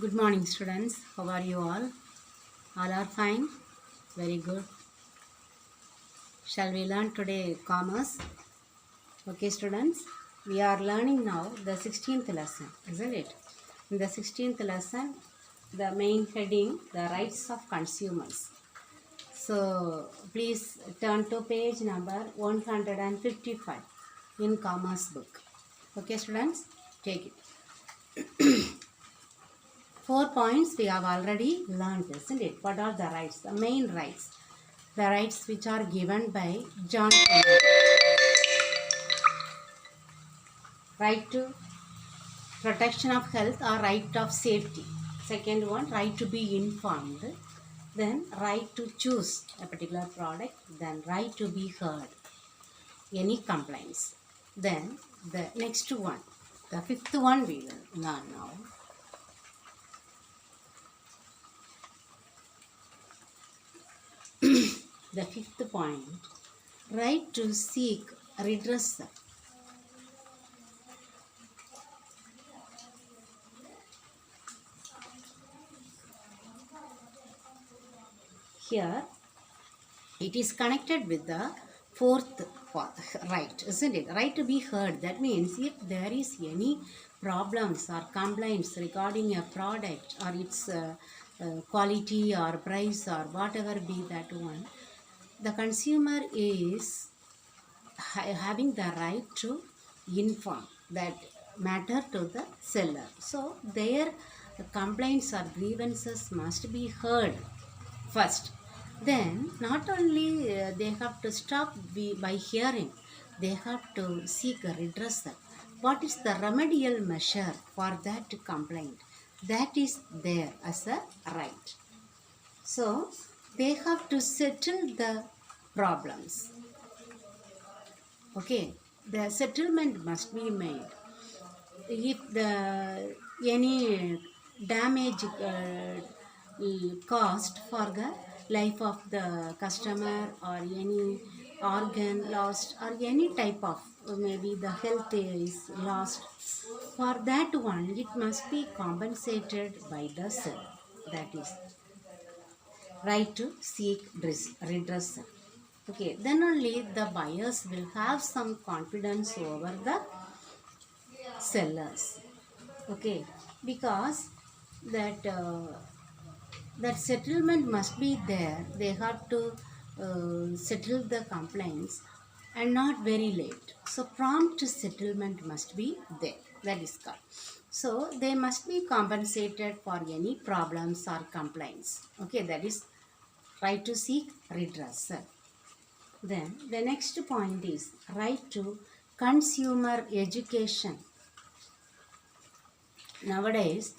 Good morning, students. How are you all? All are fine? Very good. Shall we learn today commerce? Okay, students. We are learning now the 16th lesson, isn't it? In the 16th lesson, the main heading, the rights of consumers. So, please turn to page number 155 in commerce book. Okay, students? Take it. 4 points we have already learned, isn't it? What are the rights? The main rights. The rights which are given by John Kennedy. Right to protection of health or right of safety. Second one, right to be informed. Then right to choose a particular product. Then right to be heard. Any complaints. Then the next one, the fifth one we will learn now. The fifth point, right to seek redress. Here it is connected with the fourth right, isn't it? Right to be heard. That means if there is any problems or complaints regarding a product or its quality or price or whatever be that one, the consumer is having the right to inform that matter to the seller. So their complaints or grievances must be heard first. Then not only they have to stop by hearing, they have to seek a redressal. What is the remedial measure for that complaint? That is there as a right. So they have to settle the problems. Okay, the settlement must be made. If the any damage caused for the life of the customer or any organ lost or any type of maybe the health is lost, for that one it must be compensated by the seller. That is right to seek redressal. Okay, then only the buyers will have some confidence over the sellers. Okay, because that that settlement must be there. They have to settle the complaints and not very late. So prompt settlement must be there. That is called. So they must be compensated for any problems or complaints. Okay, that is right to seek redressal. Then the next point is right to consumer education. Nowadays,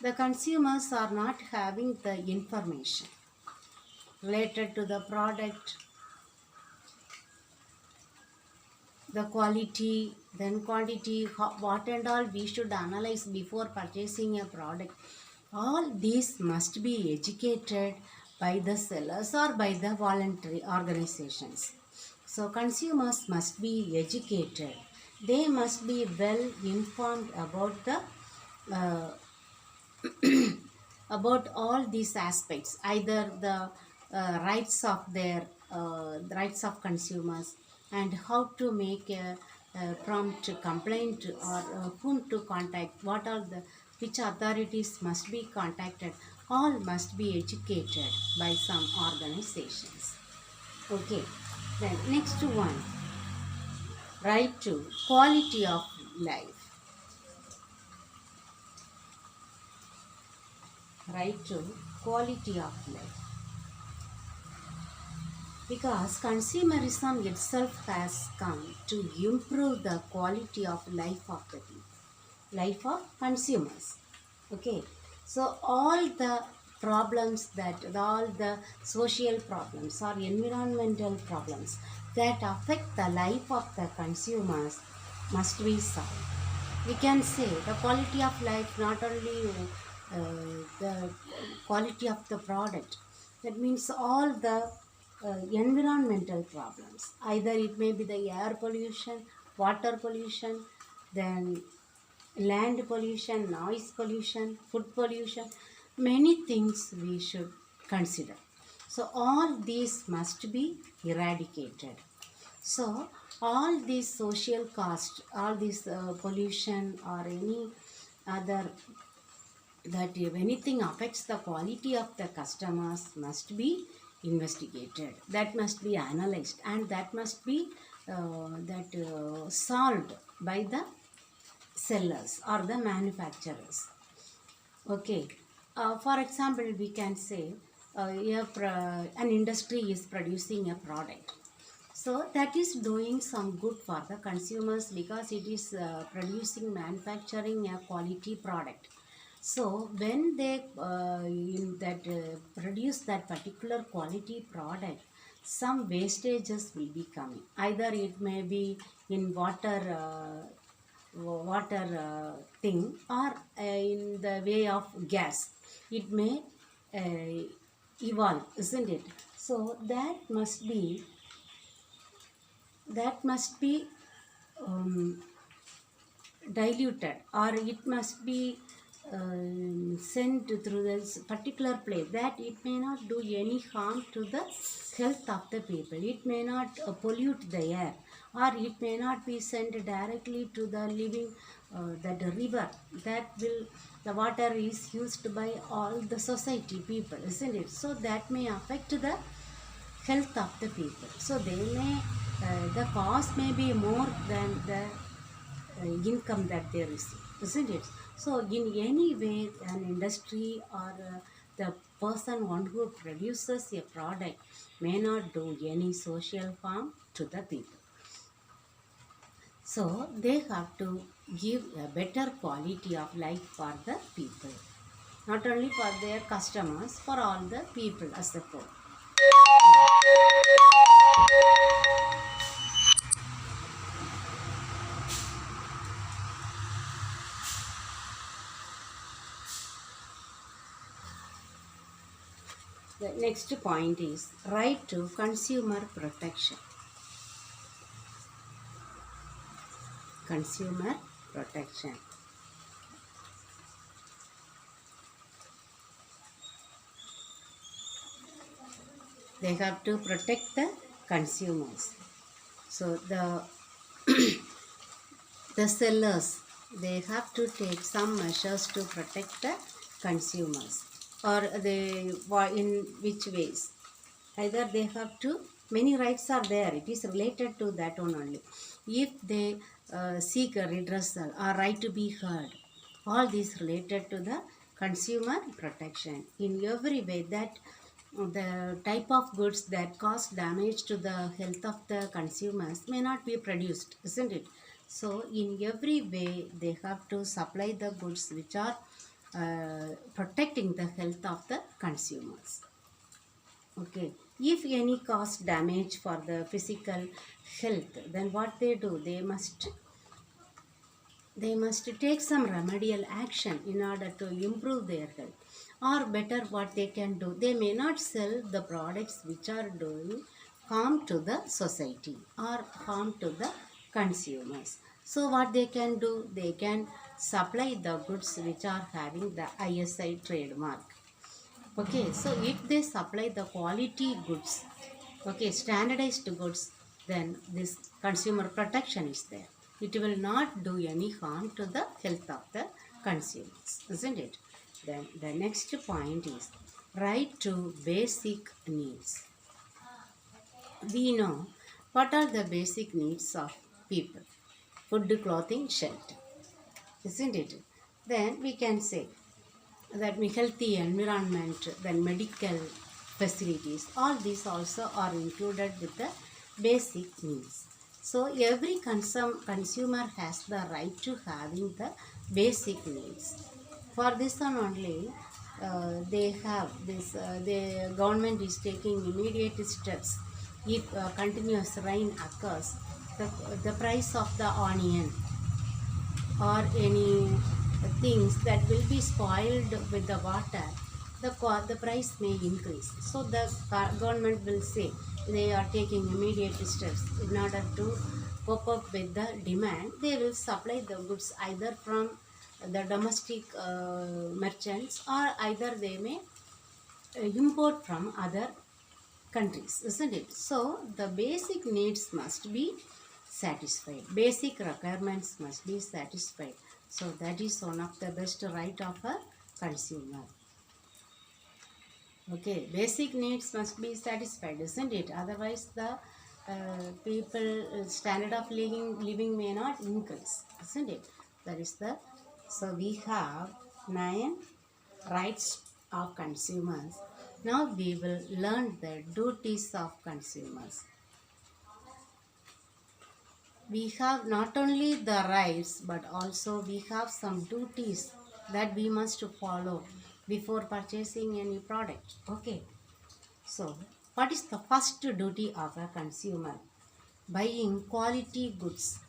the consumers are not having the information related to the product, the quality, then quantity, what and all we should analyze before purchasing a product. All these must be educated by the sellers or by the voluntary organizations. So consumers must be educated. They must be well informed about the uh, about all these aspects, either the rights of their the rights of consumers and how to make a prompt complaint or whom to contact, what are the which authorities must be contacted, all must be educated by some organizations. Okay, then next one, right to quality of life. Right to quality of life, because consumerism itself has come to improve the quality of life of the people, life of consumers. Okay, so all the problems, that all the social problems or environmental problems that affect the life of the consumers must be solved. We can say the quality of life, not only the quality of the product, that means all the environmental problems, either it may be the air pollution, water pollution, then land pollution, noise pollution, food pollution, many things we should consider. So all these must be eradicated. So all these social cost, all this pollution or any other, that if anything affects the quality of the customers must be investigated, that must be analyzed, and that must be solved by the sellers or the manufacturers. Okay. For example, we can say an industry is producing a product. So that is doing some good for the consumers because it is producing, manufacturing a quality product. So when they produce that particular quality product, some wastages will be coming. Either it may be in thing, or in the way of gas. It may evolve, isn't it? So that must be um, diluted, or it must be sent through this particular place, that it may not do any harm to the health of the people. It may not pollute the air, or it may not be sent directly to the living that river, that will the water is used by all the society people, isn't it? So that may affect the health of the people. So they may the cost may be more than the income that they receive, isn't it? So in any way, an industry or the person one who produces a product may not do any social harm to the people. So they have to give a better quality of life for the people, not only for their customers, for all the people as a whole. The next point is right to consumer protection. Consumer protection. They have to protect the consumers. So the sellers, they have to take some measures to protect the consumers, or they in which ways? Either they have to, many rights are there, it is related to that one only. If they seek a redressal or right to be heard, all these related to the consumer protection in every way, that the type of goods that cause damage to the health of the consumers may not be produced, isn't it? So in every way they have to supply the goods which are protecting the health of the consumers. Okay. If any cause damage for the physical health, then what they do, they must take some remedial action in order to improve their health. Or better, what they can do, they may not sell the products which are doing harm to the society or harm to the consumers. So what they can do, they can supply the goods which are having the ISI trademark. Okay, so if they supply the quality goods, okay, standardized goods, then this consumer protection is there. It will not do any harm to the health of the consumers, isn't it? Then the next point is right to basic needs. We know what are the basic needs of people: food, clothing, shelter, isn't it? Then we can say that healthy environment, then medical facilities, all these also are included with the basic needs. So every consumer has the right to having the basic needs. For this one only, they have this. The government is taking immediate steps. If continuous rain occurs, the, the price of the onion or any things that will be spoiled with the water, the price may increase. So the government will say they are taking immediate steps in order to cope up with the demand. They will supply the goods either from the domestic merchants, or either they may import from other countries, isn't it? So the basic needs must be satisfied, basic requirements must be satisfied. So that is one of the best right of a consumer. Okay, basic needs must be satisfied, isn't it? Otherwise the people standard of living may not increase, isn't it? That is the, so we have 9 rights of consumers. Now we will learn the duties of consumers. We have not only the rights but also we have some duties that we must follow before purchasing any product. Okay, so what is the first duty of a consumer? Buying quality goods.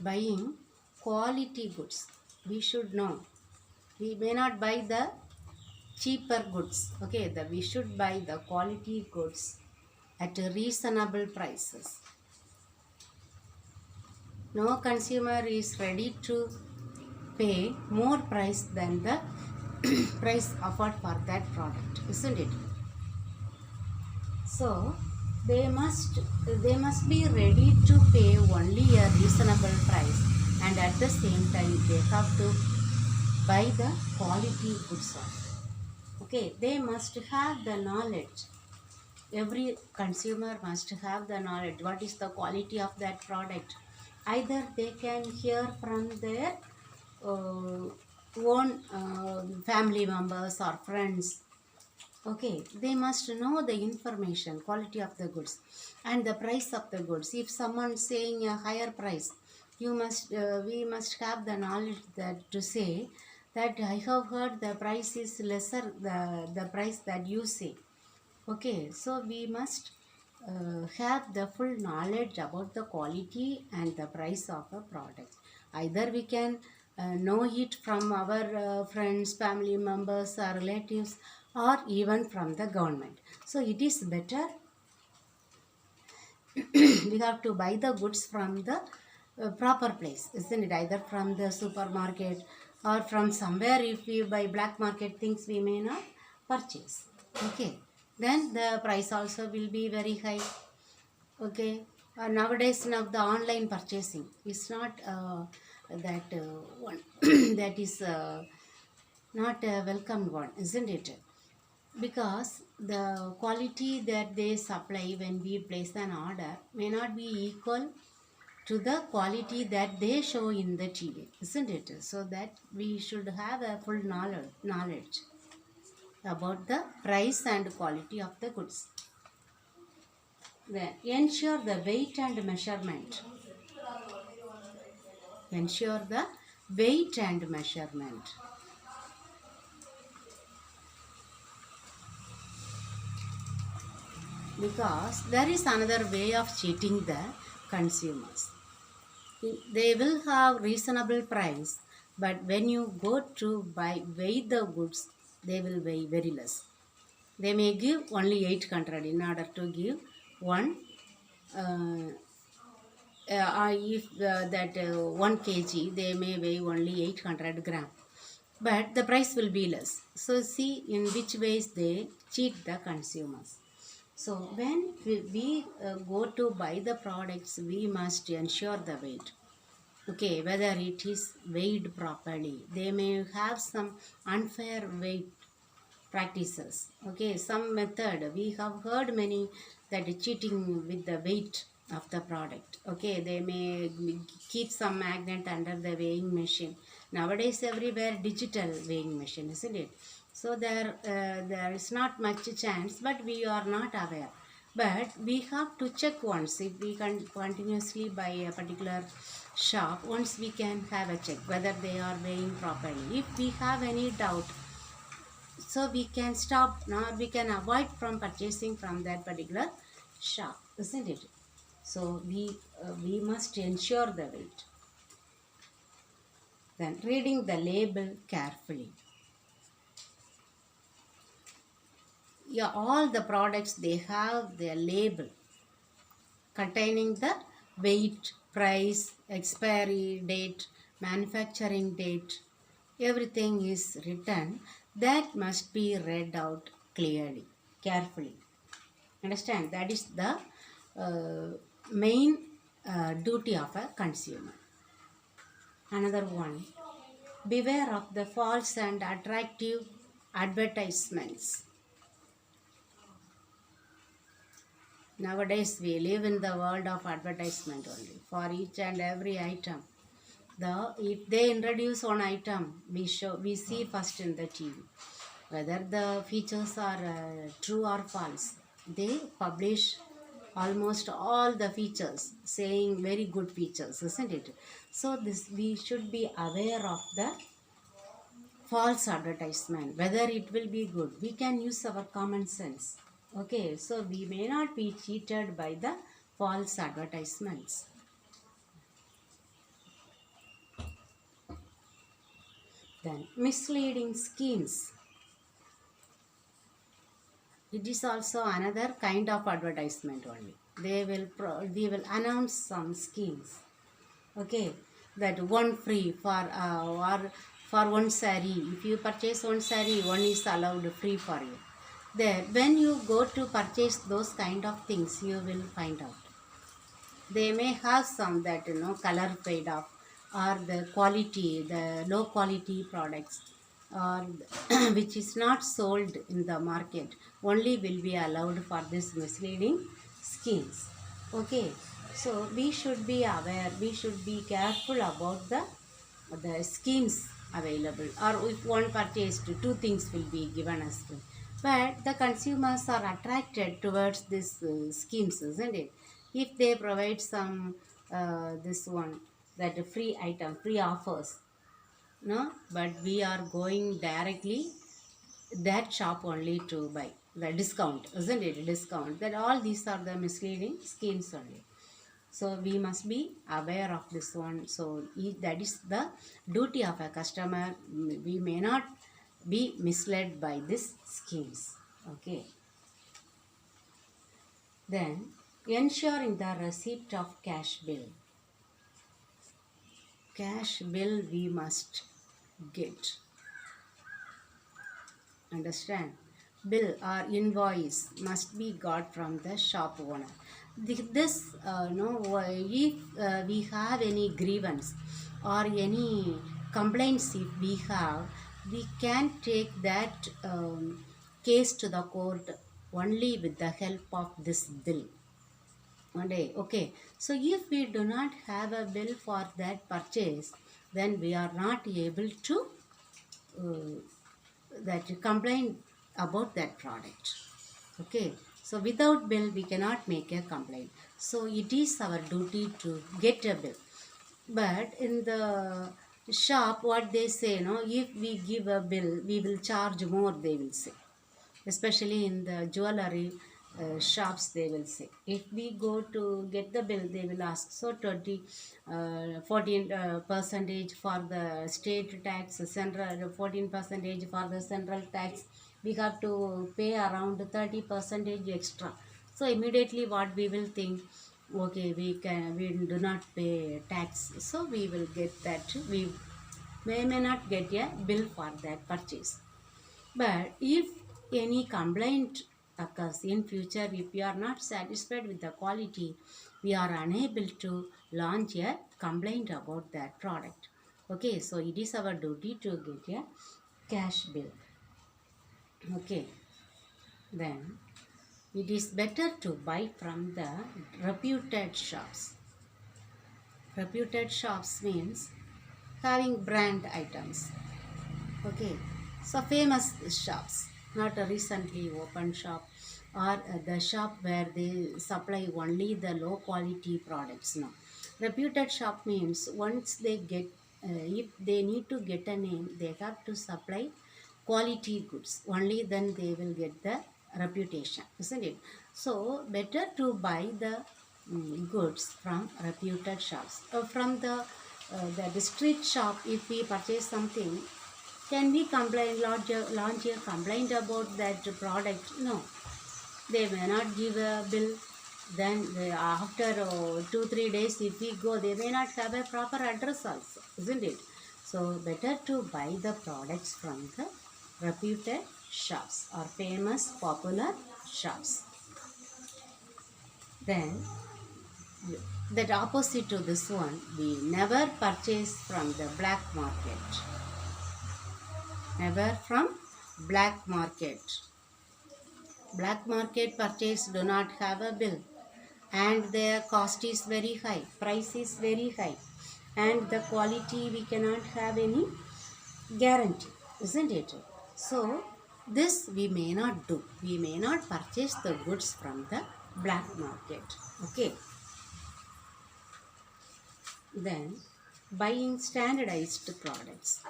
Buying quality goods. We should know. We may not buy the cheaper goods. Okay, we should buy the quality goods at reasonable prices. No consumer is ready to pay more price than the price offered for that product, isn't it? So they must be ready to pay only a reasonable price, and at the same time they have to buy the quality goods. Okay, they must have the knowledge. Every consumer must have the knowledge what is the quality of that product. Either they can hear from their uh, own family members or friends. Okay, they must know the information, quality of the goods and the price of the goods. If someone saying a higher price, we must have the knowledge that to say that I have heard the price is lesser the price that you say. Okay, so we must have the full knowledge about the quality and the price of a product. Either we can know it from our friends, family members, or relatives, or even from the government. So it is better we have to buy the goods from the proper place, isn't it? Either from the supermarket or from somewhere. If we buy black market things, we may not purchase. Okay, then the price also will be very high. Okay, nowadays now the online purchasing is not that one that is not a welcomed one, isn't it? Because the quality that they supply when we place an order may not be equal to the quality that they show in the TV, isn't it? So that we should have a full knowledge about the price and quality of the goods. Then ensure the weight and measurement. Ensure the weight and measurement. Because there is another way of cheating the consumers. They will have reasonable price, but when you go to weigh the goods, they will weigh very less. They may give only 800 in order to give one uh, if that 1 kg they may weigh only 800 gram, but the price will be less. So see in which ways they cheat the consumers. So when we go to buy the products, we must ensure the weight. Okay, whether it is weighed properly. They may have some unfair weight practices. Okay, some method. We have heard many that cheating with the weight of the product. Okay, they may keep some magnet under the weighing machine. Nowadays everywhere digital weighing machine, isn't it? So there is not much chance, but we are not aware. But we have to check once. If we can continuously buy a particular shop, once we can have a check whether they are weighing properly. If we have any doubt, so we can stop now, we can avoid from purchasing from that particular shop, isn't it? So we must ensure the weight. Then reading the label carefully. Yeah, all the products they have their label containing the weight, price, expiry date, manufacturing date, everything is written. That must be read out clearly, carefully. Understand? That is the main duty of a consumer. Another one, beware of the false and attractive advertisements. Nowadays, we live in the world of advertisement only for each and every item. If they introduce one item, we see first in the TV whether the features are true or false. They publish almost all the features, saying very good features, isn't it? So this we should be aware of the false advertisement, whether it will be good. We can use our common sense. Okay, so we may not be cheated by the false advertisements. Then misleading schemes. It is also another kind of advertisement only. They will announce some schemes. Okay, that one free or for one saree. If you purchase one saree, one is allowed free for you. There, when you go to purchase those kind of things, you will find out. They may have some that color fade off, or the low quality products, or which is not sold in the market, only will be allowed for this misleading schemes. Okay, so we should be aware, we should be careful about the schemes available, or if one purchased, two things will be given as free. But the consumers are attracted towards these schemes, isn't it? If they provide some this one, that free item, free offers, no, but we are going directly that shop only to buy the discount, isn't it? Discount. That all these are the misleading schemes only. So we must be aware of this one. So that is the duty of a customer. We may not be misled by these schemes. Okay. Then ensuring the receipt of cash bill. Cash bill we must get. Understand? Bill or invoice must be got from the shop owner. This, if we have any grievance or any complaints, if we have, we can take that case to the court only with the help of this bill. One day, okay. So if we do not have a bill for that purchase, then we are not able to that complain about that product. Okay, so without bill we cannot make a complaint. So it is our duty to get a bill. But in the shop, what they say, if we give a bill, we will charge more, they will say. Especially in the jewelry shops, they will say. If we go to get the bill, they will ask, so 14 percentage for the state tax, central 14 percentage for the central tax. We have to pay around 30 percentage extra. So immediately what we will think, okay, we do not pay tax, so we will get that. We may not get a bill for that purchase. But if any complaint occurs in future, if we are not satisfied with the quality, we are unable to launch a complaint about that product. Okay, so it is our duty to get a cash bill. Okay, then it is better to buy from the reputed shops. Reputed shops means having brand items. Okay, so famous shops, not a recently opened shop, or the shop where they supply only the low quality products. No, reputed shop means once they get, if they need to get a name, they have to supply quality goods. Only then they will get the reputation, isn't it? So better to buy the goods from reputed shops. From the street shop, if we purchase something, can we launch a complaint about that product? No. They may not give a bill. Then after 2-3 days, if we go, they may not have a proper address also, isn't it? So better to buy the products from the reputed shops or famous popular shops. Then that opposite to this one, we never purchase from the black market. Never from black market. Black market purchase do not have a bill, and their cost is very high, price is very high, and the quality we cannot have any guarantee, isn't it? So this we may not do. We may not purchase the goods from the black market. Okay. Then buying standardized products.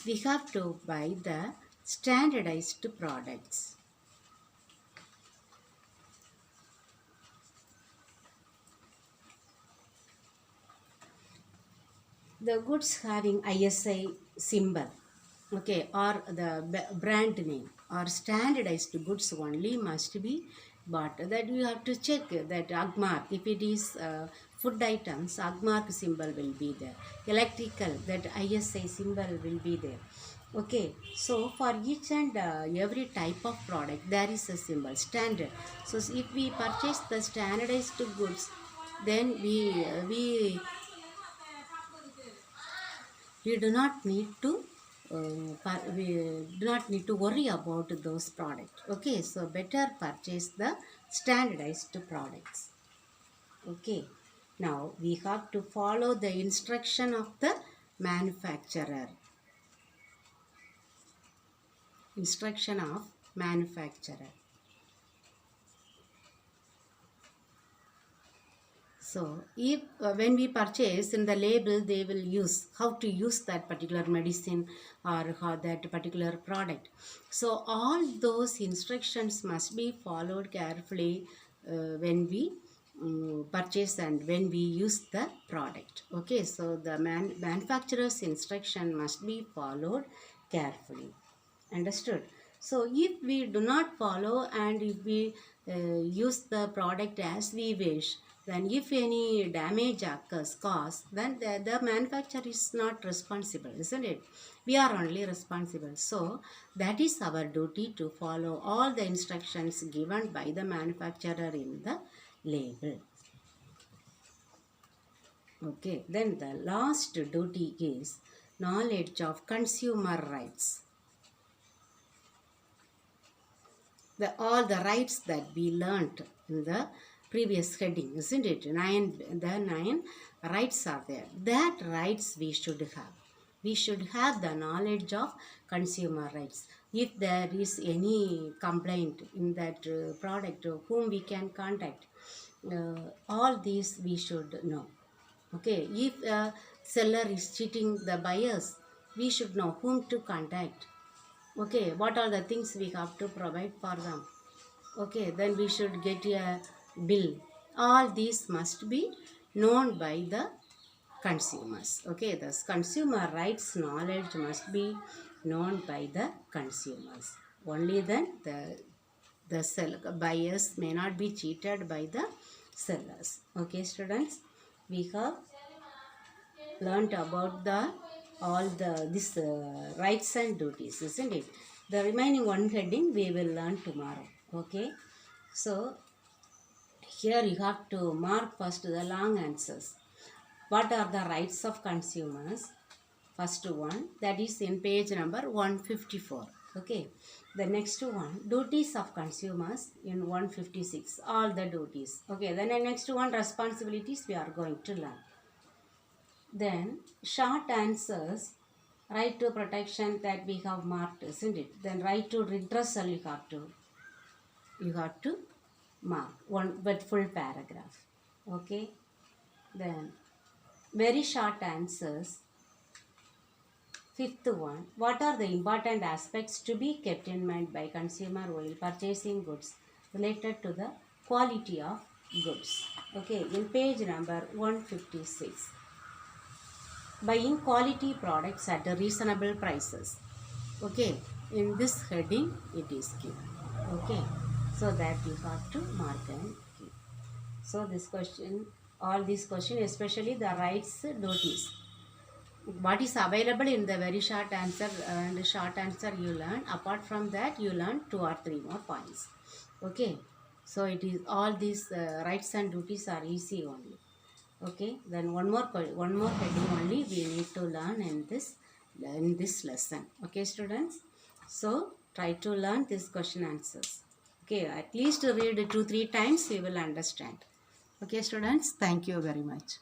We have to buy the standardized products. The goods having ISI symbol, okay, or the brand name or standardized goods only must be bought. That you have to check that Agmark, if it is food items, Agmark symbol will be there. Electrical, that ISI symbol will be there. Okay, so for each and every type of product there is a symbol standard. So if we purchase the standardized goods, then we do not need to we do not need to worry about those products. Okay, so better purchase the standardized products. Okay, now we have to follow the instruction of the manufacturer. Instruction of manufacturer. So, if when we purchase, in the label they will use how to use that particular medicine or how that particular product. So all those instructions must be followed carefully when we purchase and when we use the product. Okay, so the manufacturer's instruction must be followed carefully. Understood? So if we do not follow and if we use the product as we wish, then if any damage occurs, cause, then the manufacturer is not responsible, isn't it? We are only responsible. So that is our duty to follow all the instructions given by the manufacturer in the label. Okay, then the last duty is knowledge of consumer rights. All the rights that we learnt in the previous heading, isn't it? The nine rights are there. That rights we should have. We should have the knowledge of consumer rights. If there is any complaint in that product, whom we can contact, all these we should know. Okay, if a seller is cheating the buyers, we should know whom to contact. Okay, what are the things we have to provide for them? Okay, then we should get a bill. All these must be known by the consumers. Okay, the consumer rights knowledge must be known by the consumers. Only then the buyers may not be cheated by the sellers. Okay, students, we have learnt about this rights and duties, isn't it? The remaining one heading we will learn tomorrow. Okay, so here you have to mark first the long answers. What are the rights of consumers? First one, that is in page number 154. Okay, the next one, duties of consumers in 156. All the duties. Okay, then the next one, responsibilities we are going to learn. Then short answers, right to protection that we have marked, isn't it? Then right to redressal you have to mark one but full paragraph. Okay, then very short answers. Fifth one, what are the important aspects to be kept in mind by consumer while purchasing goods related to the quality of goods? Okay, in page number 156. Buying quality products at reasonable prices. Okay, in this heading it is given. Okay, so that you have to mark and keep. So this question all these questions, especially the rights duties. What is available in the very short answer and short answer you learn. Apart from that, you learn 2 or 3 more points. Okay, so it is all these rights and duties are easy only. Okay, then one more heading only we need to learn in this lesson. Okay, students, so try to learn this question answers. Okay, at least read 2-3 times you will understand. Okay, students, thank you very much.